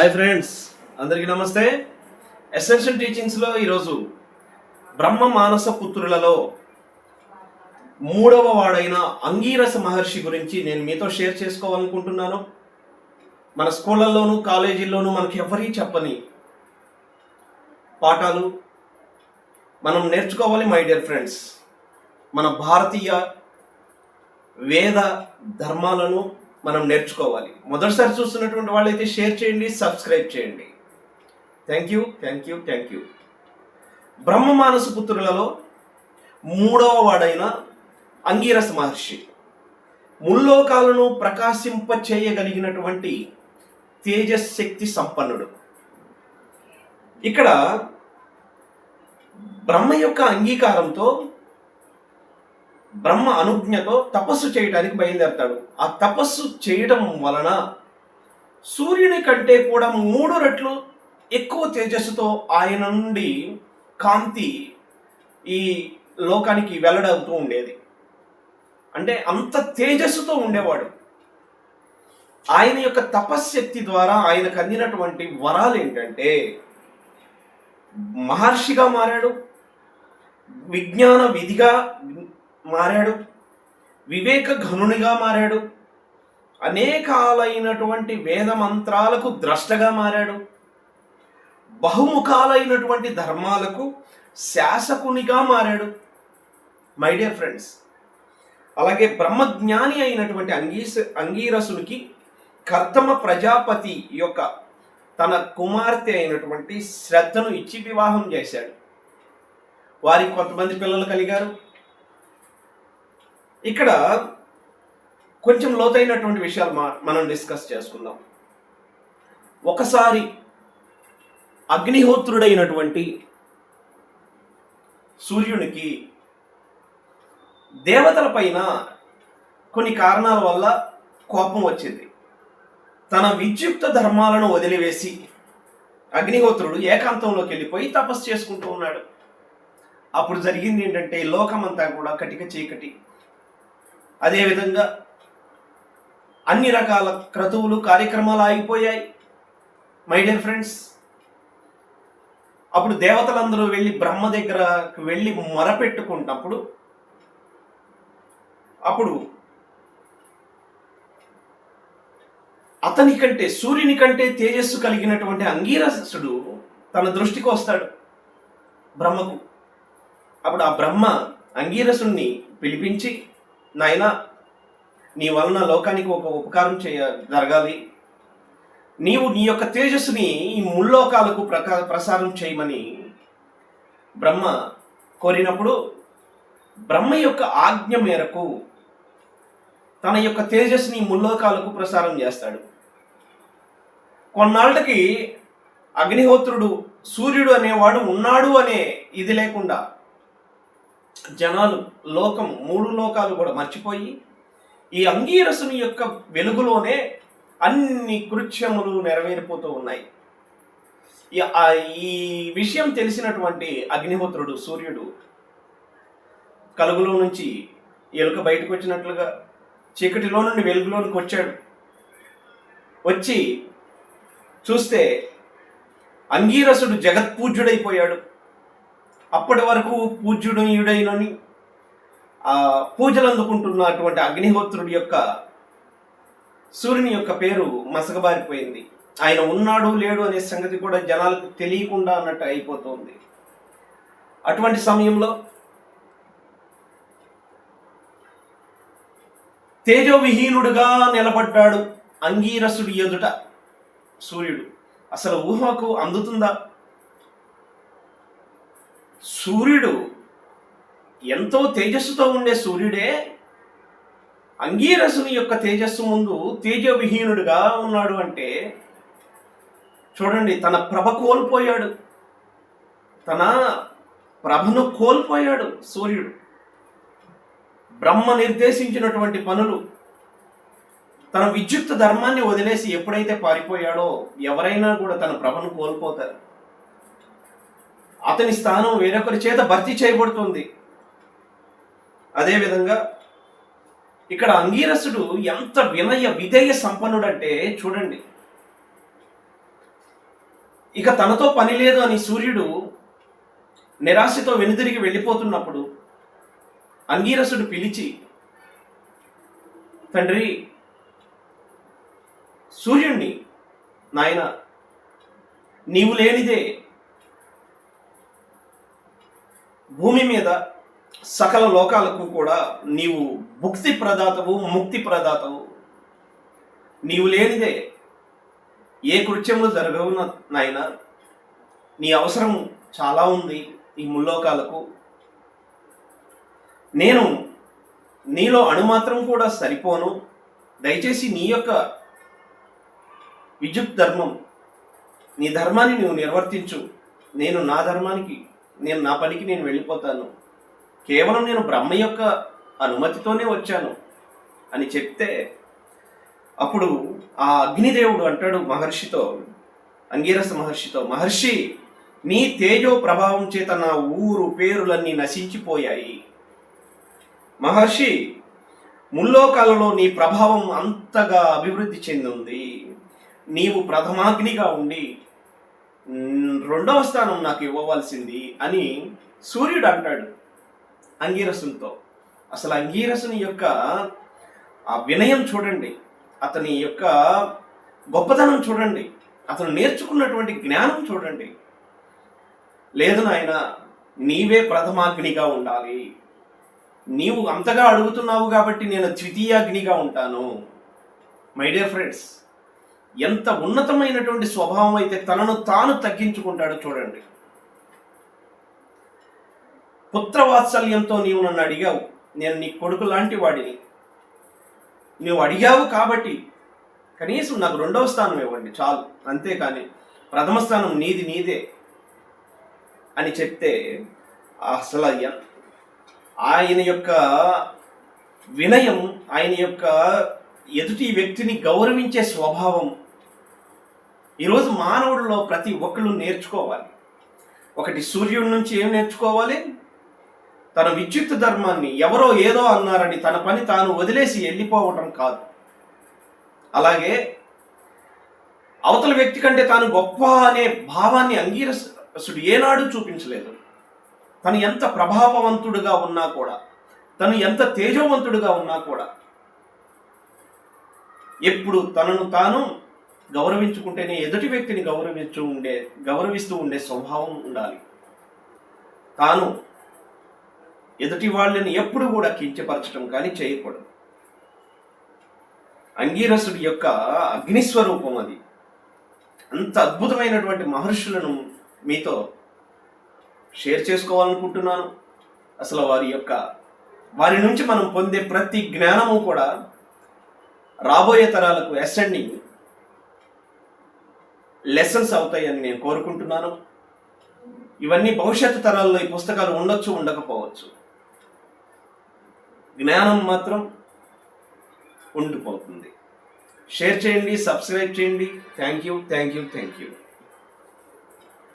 Hi friends, అందరికీ నమస్తే. Essential టీచింగ్స్లో ఈరోజు బ్రహ్మ మానస పుత్రులలో మూడవ వాడైన అంగీరస మహర్షి గురించి నేను మీతో షేర్ చేసుకోవాలనుకుంటున్నాను. మన స్కూళ్ళల్లోనూ కాలేజీల్లోనూ మనకి ఎవరీ చెప్పని పాఠాలు మనం నేర్చుకోవాలి మై డియర్ ఫ్రెండ్స్. మన భారతీయ వేద ధర్మాలను మనం నేర్చుకోవాలి. మొదటిసారి చూస్తున్నటువంటి వాళ్ళైతే షేర్ చేయండి, సబ్స్క్రైబ్ చేయండి. Thank you. బ్రహ్మ మానస పుత్రులలో మూడవ వాడైన అంగీరస మహర్షి ముల్లోకాలను ప్రకాశింప చేయగలిగినటువంటి తేజశక్తి సంపన్నుడు. ఇక్కడ బ్రహ్మ యొక్క అంగీకారంతో, బ్రహ్మ అనుజ్ఞతో తపస్సు చేయడానికి బయలుదేరతాడు. ఆ తపస్సు చేయడం వలన సూర్యుని కంటే కూడా 3 రెట్లు ఎక్కువ తేజస్సుతో ఆయన నుండి కాంతి ఈ లోకానికి వెల్లడవుతూ ఉండేది. అంటే అంత తేజస్సుతో ఉండేవాడు. ఆయన యొక్క తపశ్శక్తి ద్వారా ఆయనకు అందినటువంటి వరాలు ఏంటంటే మహర్షిగా మారాడు, విజ్ఞాన విధిగా మారాడు, వివేక ఘనునిగా మారాడు, అనేకాలైనటువంటి వేద మంత్రాలకు ద్రష్టగా మారాడు, బహుముఖాలైనటువంటి ధర్మాలకు శాసకునిగా మారాడు మై డియర్ ఫ్రెండ్స్. అలాగే బ్రహ్మజ్ఞాని అయినటువంటి అంగీరసునికి కర్దమ ప్రజాపతి యొక్క తన కుమార్తె అయినటువంటి శ్రద్ధను ఇచ్చి వివాహం చేశాడు. వారికి కొంతమంది పిల్లలు కలిగారు. ఇక్కడ కొంచెం లోతైనటువంటి విషయాలు మనం డిస్కస్ చేసుకుందాం. ఒకసారి అగ్నిహోత్రుడైనటువంటి సూర్యునికి దేవతల పైన కొన్ని కారణాల వల్ల కోపం వచ్చింది. తన విద్యుక్త ధర్మాలను వదిలివేసి అగ్నిహోత్రుడు ఏకాంతంలోకి వెళ్ళిపోయి తపస్సు చేసుకుంటూ ఉన్నాడు. అప్పుడు జరిగింది ఏంటంటే లోకమంతా కూడా కటిక చీకటి. అదేవిధంగా అన్ని రకాల క్రతువులు కార్యక్రమాలు ఆగిపోయాయి మై డియర్ ఫ్రెండ్స్. అప్పుడు దేవతలందరూ వెళ్ళి బ్రహ్మ దగ్గరకు వెళ్ళి మొరపెట్టుకున్నప్పుడు అప్పుడు అతని కంటే సూర్యుని కంటే తేజస్సు కలిగినటువంటి అంగీరసుడు తన దృష్టికి వస్తాడు బ్రహ్మకు. అప్పుడు ఆ బ్రహ్మ అంగీరసుని పిలిపించి, నాయనా, నీ వలన లోకానికి ఒక ఉపకారం జరగాలి. నీవు నీ యొక్క తేజస్సుని ఈ ముల్లోకాలకు ప్రసారం చేయమని బ్రహ్మ కోరినప్పుడు బ్రహ్మ యొక్క ఆజ్ఞ మేరకు తన యొక్క తేజస్సుని ముల్లోకాలకు ప్రసారం చేస్తాడు. కొన్నాళ్ళకి అగ్నిహోత్రుడు సూర్యుడు అనేవాడు ఉన్నాడు అనే ఇది లేకుండా జనాలు లోకం 3 లోకాలు కూడా మర్చిపోయి ఈ అంగీరసుని యొక్క వెలుగులోనే అన్ని కృత్యములు నెరవేరిపోతూ ఉన్నాయి. ఈ విషయం తెలిసినటువంటి అగ్నిహోత్రుడు సూర్యుడు కలుగులో నుంచి ఎలుక బయటకు వచ్చినట్లుగా చీకటిలో నుండి వెలుగులోనికి వచ్చాడు. వచ్చి చూస్తే అంగీరసుడు జగత్పూజ్యుడైపోయాడు. అప్పటి వరకు పూజ్యుడైనని పూజలు అందుకుంటున్నటువంటి అగ్నిహోత్రుడి యొక్క సూర్యుని యొక్క పేరు మసకబారిపోయింది. ఆయన ఉన్నాడు లేడు అనే సంగతి కూడా జనాలకు తెలియకుండా అన్నట్టు అయిపోతుంది. అటువంటి సమయంలో తేజోవిహీనుడుగా నిలబడ్డాడు అంగీరసుడి ఎదుట సూర్యుడు. అసలు ఊహకు అందుతుందా? సూర్యుడు ఎంతో తేజస్సుతో ఉండే సూర్యుడే అంగీరసుని యొక్క తేజస్సు ముందు తేజోవిహీనుడుగా ఉన్నాడు అంటే చూడండి, తన ప్రభ కోల్పోయాడు, తన ప్రభను కోల్పోయాడు సూర్యుడు. బ్రహ్మ నిర్దేశించినటువంటి పనులు, తన విద్యుక్త ధర్మాన్ని వదిలేసి ఎప్పుడైతే పారిపోయాడో ఎవరైనా కూడా తన ప్రభను కోల్పోతారు. అతని స్థానం వేరొకరి చేత భర్తీ చేయబడుతుంది. అదేవిధంగా ఇక్కడ అంగీరసుడు ఎంత వినయ విధేయ సంపన్నుడంటే చూడండి, ఇక తనతో పని లేదు అని సూర్యుడు నిరాశతో వెనుదిరిగి వెళ్ళిపోతున్నప్పుడు అంగీరసుడు పిలిచి, తండ్రి సూర్యుణ్ణి, నాయన నీవు లేనిదే భూమి మీద సకల లోకాలకు కూడా నీవు భుక్తి ప్రదాతవు, ముక్తి ప్రదాతవు. నీవు లేనిదే ఏ కృత్యములు జరగవు నాయన. నీ అవసరం చాలా ఉంది ఈ ముల్లోకాలకు. నేను నీలో అణుమాత్రం కూడా సరిపోను. దయచేసి నీ యొక్క విద్యుత్ ధర్మం, నీ ధర్మాన్ని నువ్వు నిర్వర్తించు. నేను నా పనికి నేను వెళ్ళిపోతాను. కేవలం నేను బ్రహ్మ యొక్క అనుమతితోనే వచ్చాను అని చెప్తే, అప్పుడు ఆ అగ్నిదేవుడు అంటాడు మహర్షితో, అంగీరస మహర్షితో, మహర్షి నీ తేజో ప్రభావం చేత నా ఊరు పేరులన్నీ నశించిపోయాయి. మహర్షి ముల్లోకాలలో నీ ప్రభావం అంతగా అభివృద్ధి చెందింది. నీవు ప్రథమాగ్నిగా ఉండి రెండవ స్థానం నాకు ఇవ్వవలసింది అని సూర్యుడు అంటాడు అంగీరసునితో. అసలు అంగీరసుని యొక్క ఆ వినయం చూడండి, అతని యొక్క గొప్పతనం చూడండి, అతను నేర్చుకున్నటువంటి జ్ఞానం చూడండి. లేదు నాయన, నీవే ప్రథమాగ్నిగా ఉండాలి. నీవు అంతగా అడుగుతున్నావు కాబట్టి నేను ద్వితీయాగ్నిగా ఉంటాను. మై డియర్ ఫ్రెండ్స్, ఎంత ఉన్నతమైనటువంటి స్వభావం అయితే తనను తాను తగ్గించుకుంటాడో చూడండి. పుత్రవాత్సల్యంతో నీవు నన్ను అడిగావు, నేను నీ కొడుకు లాంటి వాడిని. నువ్వు అడిగావు కాబట్టి కనీసం నాకు రెండవ స్థానం ఇవ్వండి చాలు, అంతేకాని ప్రథమ స్థానం నీదే అని చెప్తే, అసలు ఆయన యొక్క వినయం, ఆయన యొక్క ఎదుటి వ్యక్తిని గౌరవించే స్వభావం ఈరోజు మానవుడిలో ప్రతి ఒక్కళ్ళు నేర్చుకోవాలి. ఒకటి సూర్యుడి నుంచి ఏం నేర్చుకోవాలి? తన విద్యుత్ ధర్మాన్ని, ఎవరో ఏదో అన్నారని తన పని తాను వదిలేసి వెళ్ళిపోవటం కాదు. అలాగే అవతల వ్యక్తి కంటే తాను గొప్ప అనే భావాన్ని అంగీరసుడు ఏనాడు చూపించలేదు. తను ఎంత ప్రభావవంతుడుగా ఉన్నా కూడా, తను ఎంత తేజవంతుడుగా ఉన్నా కూడా, ఎప్పుడు తనను తాను గౌరవించుకుంటేనే ఎదుటి వ్యక్తిని గౌరవిస్తూ ఉండే స్వభావం ఉండాలి. తాను ఎదుటి వాళ్ళని ఎప్పుడు కూడా కించపరచడం కానీ చేయకూడదు. అంగీరసుడి యొక్క అగ్నిస్వరూపం అది. అంత అద్భుతమైనటువంటి మహర్షులను మీతో షేర్ చేసుకోవాలనుకుంటున్నాను. అసలు వారి నుంచి మనం పొందే ప్రతి జ్ఞానము కూడా రాబోయే తరాలకు అసెండింగ్ లెసన్స్ అవుతాయని నేను కోరుకుంటున్నాను. ఇవన్నీ భవిష్యత్తు తరాల్లో ఈ పుస్తకాలు ఉండొచ్చు, ఉండకపోవచ్చు. జ్ఞానం మాత్రం ఉండిపోతుంది. షేర్ చేయండి, సబ్స్క్రైబ్ చేయండి. Thank you.